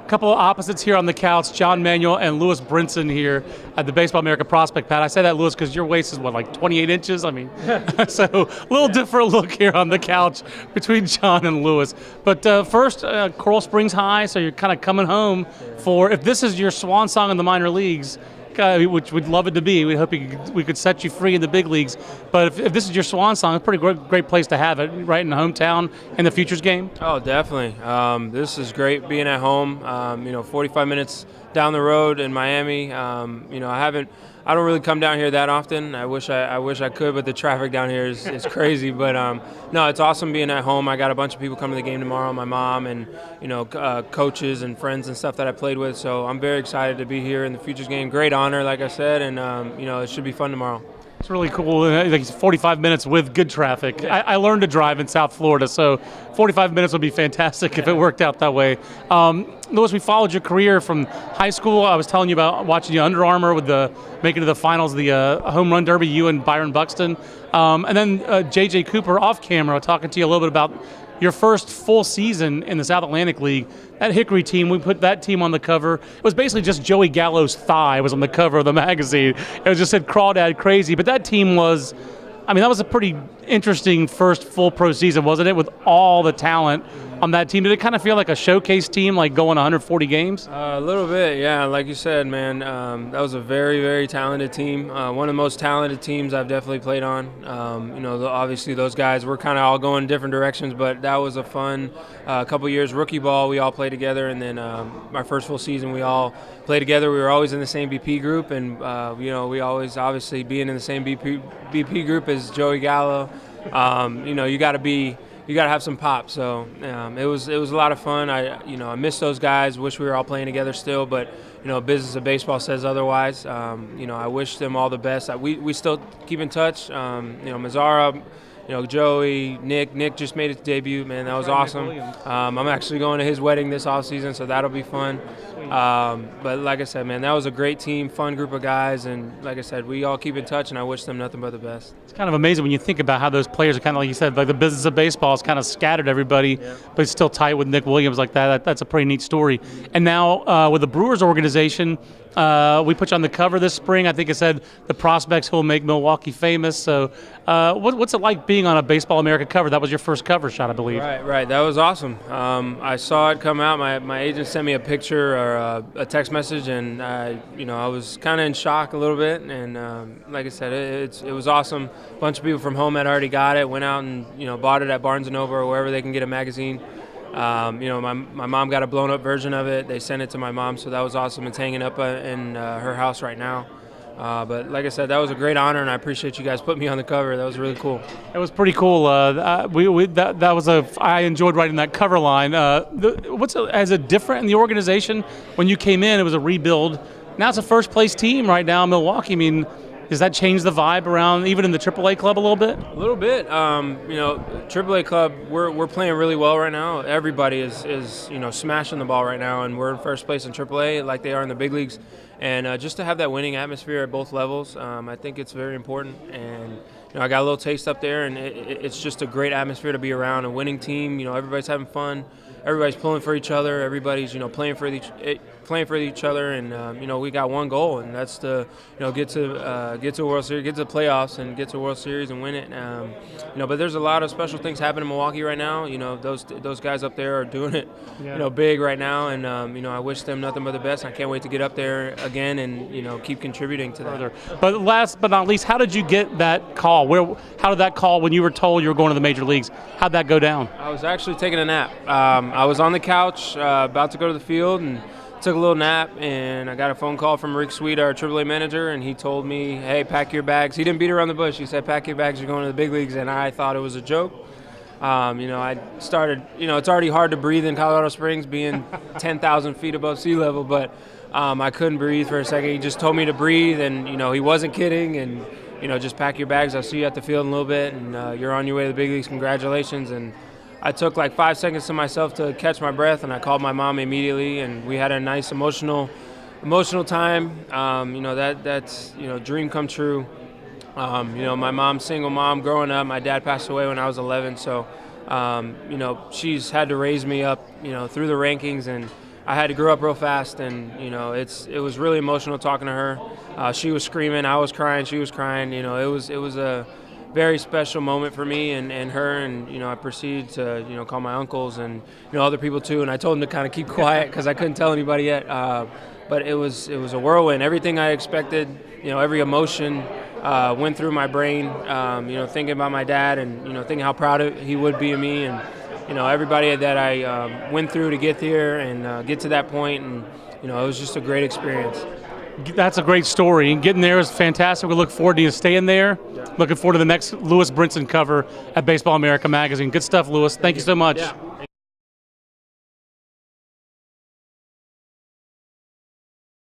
A couple of opposites here on the couch, John Manuel and Lewis Brinson here at the Baseball America Prospect Pad. I say that, Lewis, because your waist is, what, like 28 inches? I mean, so a little different look here on the couch between John and Lewis. But first, Coral Springs High, so you're kind of coming home for, if this is your swan song in the minor leagues, which we'd love it to be. We hope we could set you free in the big leagues. But if this is your swan song, it's a pretty great place to have it, right in the hometown in the Futures game. Oh, definitely. This is great being at home. 45 minutes down the road in Miami. I don't really come down here that often. I wish I could, but the traffic down here is crazy. But no, it's awesome being at home. I got a bunch of people coming to the game tomorrow. My mom and coaches and friends and stuff that I played with. So I'm very excited to be here in the Futures game. Great honor, like I said, and it should be fun tomorrow. It's really cool. Like 45 minutes with good traffic. I learned to drive in South Florida, so 45 minutes would be fantastic if it worked out that way. Lewis, we followed your career from high school. I was telling you about watching you Under Armour with making it to the finals of the home run derby, you and Byron Buxton. And then J.J. Cooper off camera talking to you a little bit about your first full season in the South Atlantic League. That Hickory team, we put that team on the cover. It was basically just Joey Gallo's thigh was on the cover of the magazine. It just said Crawdad Crazy. But that team was, that was a pretty interesting first full pro season, wasn't it, with all the talent on that team? Did it kind of feel like a showcase team, like going 140 games? A little bit, yeah. Like you said, man, that was a very, very talented team. One of the most talented teams I've definitely played on. Obviously those guys were kind of all going different directions, but that was a fun couple years. Rookie ball, we all played together, and then our first full season, we all played together. We were always in the same BP group, and we always, obviously, being in the same BP group as Joey Gallo. You got to have some pop. So it was a lot of fun. I miss those guys. Wish we were all playing together still, but business of baseball says otherwise. I wish them all the best. We still keep in touch. Mazzara, Joey, Nick just made his debut. Man, that was awesome. I'm actually going to his wedding this offseason, so that'll be fun. But like I said, man, that was a great team, fun group of guys, and like I said, we all keep in touch, and I wish them nothing but the best. It's kind of amazing when you think about how those players are kind of, like you said, like the business of baseball is kind of scattered everybody, but it's still tight with Nick Williams like that. That's a pretty neat story. And now with the Brewers organization, we put you on the cover this spring. I think it said the prospects who will make Milwaukee famous. So what's it like being on a Baseball America cover? That was your first cover shot, I believe. Right. That was awesome. I saw it come out. My agent sent me a picture or a text message, and I was kind of in shock a little bit. And like I said, it was awesome. A bunch of people from home had already got it, went out and bought it at Barnes & Noble or wherever they can get a magazine. My mom got a blown-up version of it. They sent it to my mom, so that was awesome. It's hanging up in her house right now. But like I said, that was a great honor, and I appreciate you guys putting me on the cover. That was really cool. It was pretty cool. I enjoyed writing that cover line. Is it different in the organization? When you came in, it was a rebuild. Now it's a first-place team right now in Milwaukee. Does that change the vibe around, even in the AAA club a little bit? A little bit. AAA club, we're playing really well right now. Everybody is smashing the ball right now, and we're in first place in AAA like they are in the big leagues. And just to have that winning atmosphere at both levels, I think it's very important. And I got a little taste up there, and it's just a great atmosphere to be around. A winning team, everybody's having fun. Everybody's pulling for each other. Everybody's playing for each other, and we got one goal, and that's to get to a World Series, get to the playoffs, and get to a World Series and win it. But there's a lot of special things happening in Milwaukee right now. Those guys up there are doing it, big right now, and I wish them nothing but the best. I can't wait to get up there again and keep contributing to that. But last but not least, how did you get that call? How did that call when you were told you were going to the major leagues? How'd that go down? I was actually taking a nap. I was on the couch about to go to the field and took a little nap, and I got a phone call from Rick Sweet, our AAA manager, and he told me, hey, pack your bags. He didn't beat around the bush. He said, pack your bags, you're going to the big leagues, and I thought it was a joke. I started, it's already hard to breathe in Colorado Springs being 10,000 feet above sea level, but I couldn't breathe for a second. He just told me to breathe, and, he wasn't kidding, and, just pack your bags. I'll see you at the field in a little bit, and you're on your way to the big leagues. Congratulations. And I took like 5 seconds to myself to catch my breath, and I called my mom immediately, and we had a nice emotional time. That's dream come true. My mom's single mom growing up. My dad passed away when I was 11, so she's had to raise me up through the rankings, and I had to grow up real fast, and it was really emotional talking to her. She was screaming, I was crying, she was crying. It was a very special moment for me and her, and I proceeded to call my uncles and other people too, and I told them to kind of keep quiet because I couldn't tell anybody yet. But it was a whirlwind. Everything I expected, every emotion went through my brain. Thinking about my dad and thinking how proud he would be of me, and everybody that I went through to get here and get to that point, and it was just a great experience. That's a great story. And getting there is fantastic. We look forward to you staying there. Looking forward to the next Lewis Brinson cover at Baseball America magazine. Good stuff, Lewis. Thank you so much. Yeah.